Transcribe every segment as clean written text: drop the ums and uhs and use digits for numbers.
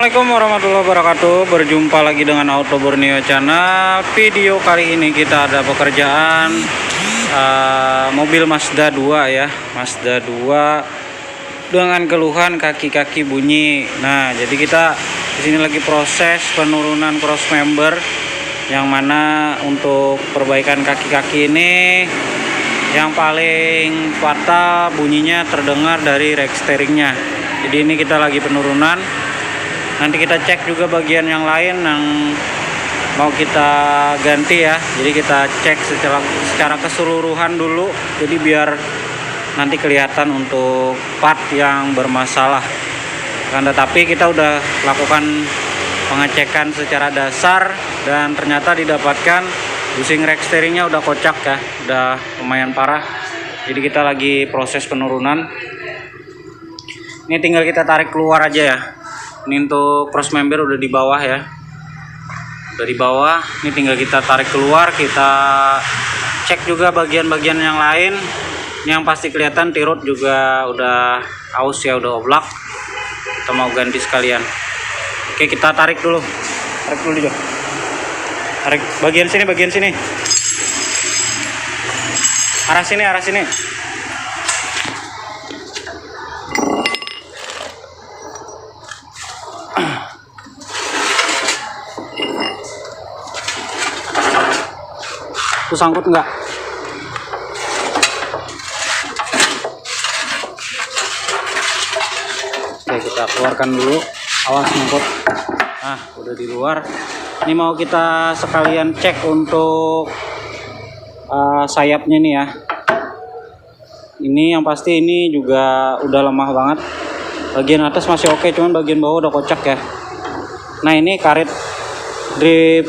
Assalamualaikum warahmatullahi wabarakatuh. Berjumpa lagi dengan Auto Borneo Channel. Video kali ini kita ada pekerjaan mobil Mazda 2 ya, Mazda 2 dengan keluhan kaki-kaki bunyi. Nah, jadi kita di sini lagi proses penurunan cross member, yang mana untuk perbaikan kaki-kaki ini yang paling fatal bunyinya terdengar dari rack steeringnya. Jadi ini kita lagi penurunan. Nanti kita cek juga bagian yang lain yang mau kita ganti ya. Jadi kita cek secara keseluruhan dulu. Jadi biar nanti kelihatan untuk part yang bermasalah. Tetapi kita udah lakukan pengecekan secara dasar dan ternyata didapatkan bushing rack steeringnya udah kocak ya, udah lumayan parah. Jadi kita lagi proses penurunan. Ini tinggal kita tarik keluar aja ya. Ini untuk cross member udah di bawah ya, udah di bawah. Ini tinggal kita tarik keluar, kita cek juga bagian-bagian yang lain. Ini yang pasti kelihatan tirot juga udah aus ya, udah oblak. Kita mau ganti sekalian. Oke, kita tarik dulu juga. Tarik bagian sini, arah sini. Itu sangkut enggak? Oke, kita keluarkan dulu. Awas sangkut. Nah, udah di luar. Ini mau kita sekalian cek untuk sayapnya nih ya. Ini yang pasti ini juga udah lemah banget. Bagian atas masih oke, cuman bagian bawah udah kocak ya. Nah, ini karet drip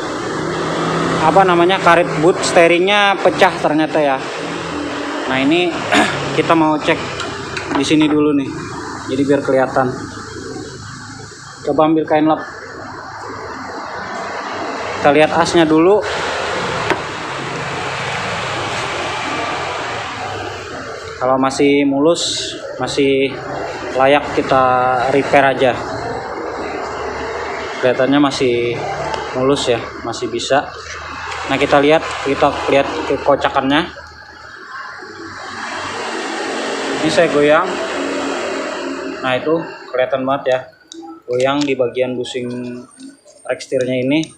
karet boot steeringnya pecah ternyata ya. Nah, ini kita mau cek di sini dulu nih, jadi biar kelihatan. Coba ambil kain lap, kita lihat asnya dulu. Kalau masih mulus, masih layak kita repair aja. Kelihatannya masih mulus ya, masih bisa. Nah, kita lihat kekocakannya. Ini saya goyang. Nah, itu kelihatan banget ya, goyang di bagian bushing rack steernya ini.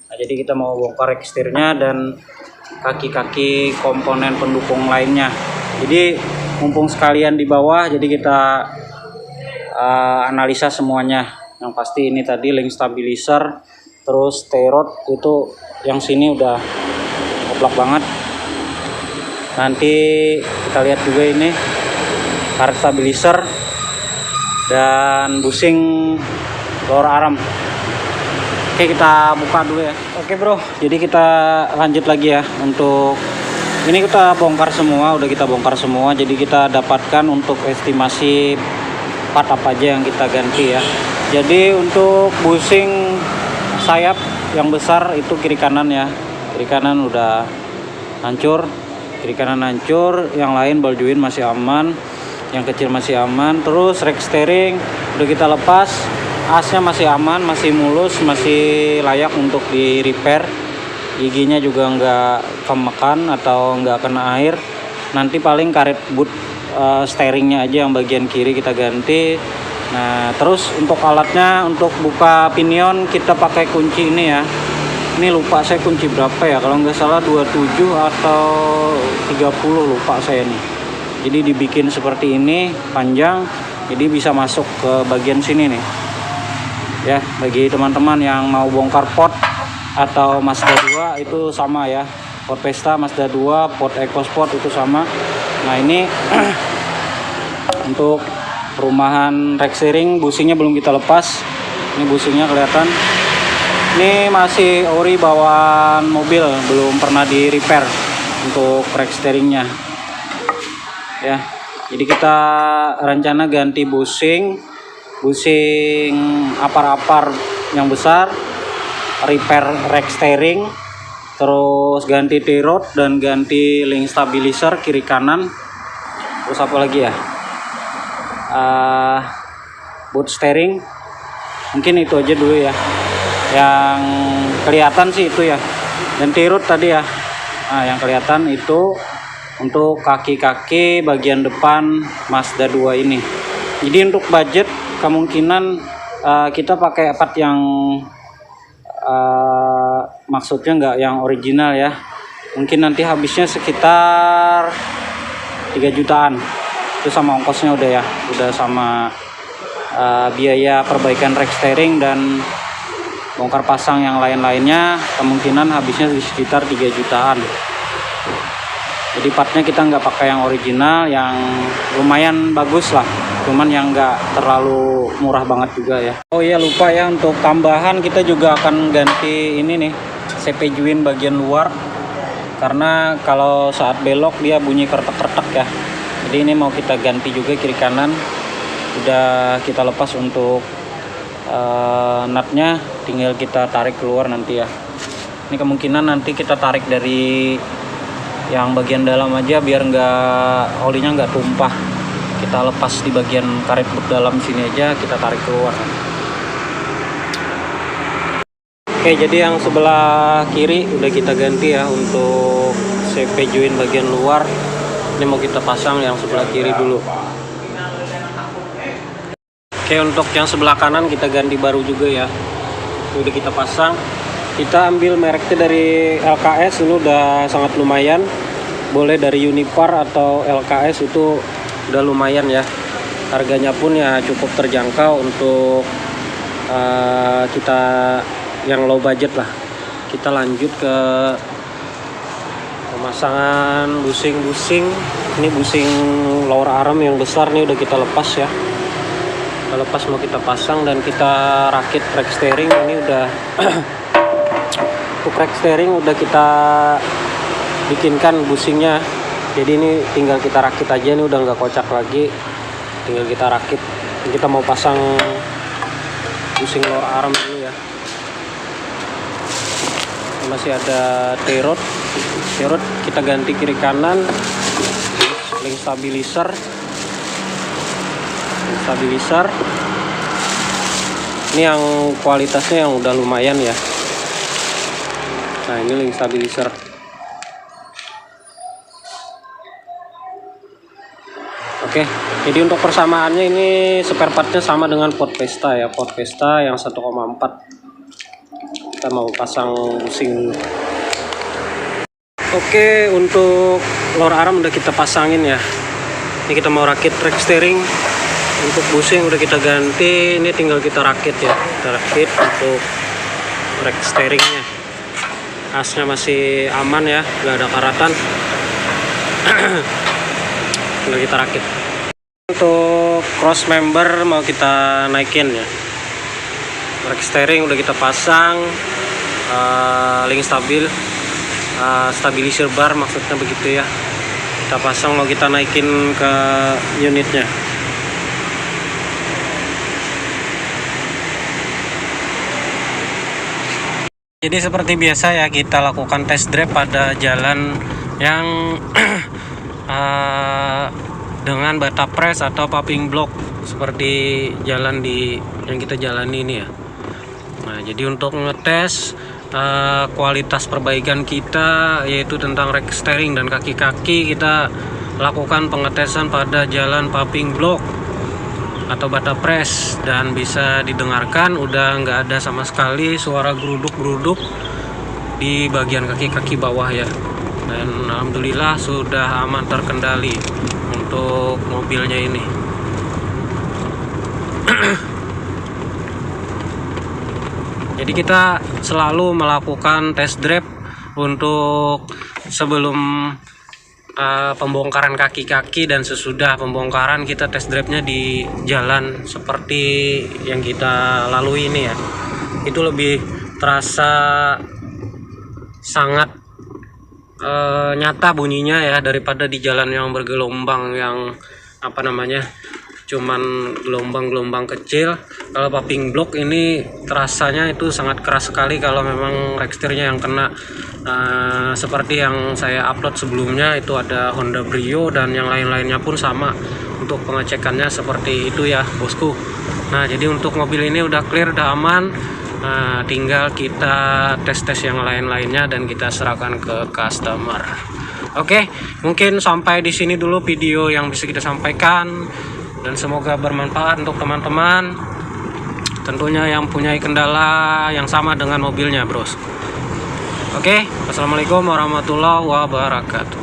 Nah, jadi kita mau bongkar rack steernya dan kaki-kaki komponen pendukung lainnya. Jadi mumpung sekalian di bawah, jadi kita analisa semuanya. Yang pasti ini tadi link stabilizer, terus T-rod itu yang sini udah oblak banget. Nanti kita lihat juga ini karet stabilizer dan bushing lower arm. Oke, kita buka dulu ya. Oke bro, jadi kita lanjut lagi ya. Untuk ini kita bongkar semua, jadi kita dapatkan untuk estimasi part apa aja yang kita ganti ya. Jadi untuk bushing sayap yang besar itu kiri kanan ya, kiri kanan udah hancur, yang lain ball joint masih aman, yang kecil masih aman. Terus rack steering udah kita lepas, asnya masih aman, masih mulus, masih layak untuk di repair. Giginya juga nggak kemakan atau nggak kena air. Nanti paling karet boot steeringnya aja yang bagian kiri kita ganti. Nah, terus untuk alatnya, untuk buka pinion kita pakai kunci ini ya. Ini lupa saya kunci berapa ya, kalau nggak salah 27 atau 30, lupa saya nih. Jadi dibikin seperti ini, panjang, jadi bisa masuk ke bagian sini nih ya. Bagi teman-teman yang mau bongkar pot atau Mazda 2 itu sama ya, pot Pesta, Mazda 2, pot EcoSport itu sama. Nah, ini untuk perumahan rack steering, bushingnya belum kita lepas. Ini bushingnya kelihatan. Ini masih ori bawaan mobil, belum pernah di repair untuk rack steeringnya ya. Jadi kita rencana ganti bushing apar-apar yang besar, repair rack steering, terus ganti T-rod dan ganti link stabilizer kiri kanan. Terus apa lagi ya, boot steering Mungkin itu aja dulu ya yang kelihatan sih itu ya. Dan tirut tadi ya, nah yang kelihatan itu untuk kaki-kaki bagian depan Mazda 2 ini. Jadi untuk budget kemungkinan kita pakai part yang maksudnya nggak yang original ya, mungkin nanti habisnya sekitar 3 jutaan itu sama ongkosnya udah ya, udah sama biaya perbaikan rack steering dan bongkar pasang yang lain-lainnya, kemungkinan habisnya di sekitar 3 jutaan. Jadi partnya kita nggak pakai yang original, yang lumayan bagus lah, cuman yang nggak terlalu murah banget juga ya. Oh iya, lupa ya, untuk tambahan kita juga akan ganti ini nih, CP join bagian luar, karena kalau saat belok dia bunyi kertek-kertek ya. Jadi ini mau kita ganti juga kiri kanan, udah kita lepas untuk nutnya, tinggal kita tarik keluar nanti ya. Ini kemungkinan nanti kita tarik dari yang bagian dalam aja biar nggak, olinya nggak tumpah. Kita lepas di bagian karet dalam sini aja, kita tarik keluar. Oke, jadi yang sebelah kiri udah kita ganti ya untuk CP join bagian luar. Ini mau kita pasang yang sebelah kiri dulu. Oke, untuk yang sebelah kanan kita ganti baru juga ya. Udah kita pasang. Kita ambil mereknya dari LKS, ini udah sangat lumayan. Boleh dari Unipar atau LKS, itu udah lumayan ya. Harganya pun ya cukup terjangkau untuk kita yang low budget lah. Kita lanjut ke pemasangan busing-busing. Ini busing lower arm yang besar nih udah kita lepas ya. Kita lepas, mau kita pasang dan kita rakit rack steering. Ini udah untuk rack steering udah kita bikinkan busingnya, jadi ini tinggal kita rakit aja, ini udah nggak kocak lagi, tinggal kita rakit. Kita mau pasang busing lower arm dulu ya. Masih ada T-rod kita ganti kiri kanan, link stabilizer. Ini yang kualitasnya yang udah lumayan ya. Nah, ini link stabilizer. Oke, jadi untuk persamaannya ini spare partnya sama dengan Ford Fiesta ya, Ford Fiesta yang 1,4. Kita mau pasang busing. Oke, untuk lower arm udah kita pasangin ya. Ini kita mau rakit rack steering. Untuk busing udah kita ganti, ini tinggal kita rakit ya. Kita rakit untuk rack steeringnya. Asnya masih aman ya, nggak ada karatan. Tinggal kita rakit. Untuk cross member mau kita naikin ya. Rack steering udah kita pasang, link stabilizer bar maksudnya begitu ya. Kita pasang, mau kita naikin ke unitnya. Jadi seperti biasa ya, kita lakukan test drive pada jalan yang dengan bata press atau paving block seperti jalan yang kita jalani ini ya. Nah, jadi untuk ngetes kualitas perbaikan kita, yaitu tentang rack steering dan kaki-kaki, kita lakukan pengetesan pada jalan paving block atau bata press, dan bisa didengarkan udah nggak ada sama sekali suara geruduk-geruduk di bagian kaki-kaki bawah ya. Dan alhamdulillah sudah aman terkendali untuk mobilnya ini. Jadi kita selalu melakukan test drive untuk sebelum pembongkaran kaki-kaki dan sesudah pembongkaran. Kita test drive-nya di jalan seperti yang kita lalui ini ya. Itu lebih terasa sangat nyata bunyinya ya, daripada di jalan yang bergelombang, yang cuman gelombang-gelombang kecil. Kalau paving block ini terasanya itu sangat keras sekali kalau memang rack steering-nya yang kena. Seperti yang saya upload sebelumnya, itu ada Honda Brio dan yang lain-lainnya pun sama. Untuk pengecekannya seperti itu ya bosku. Nah, jadi untuk mobil ini udah clear, udah aman. Nah, tinggal kita tes-tes yang lain-lainnya dan kita serahkan ke customer. Oke, mungkin sampai di sini dulu video yang bisa kita sampaikan, dan semoga bermanfaat untuk teman-teman. Tentunya yang punya kendala yang sama dengan mobilnya, bros. Oke, assalamualaikum warahmatullahi wabarakatuh.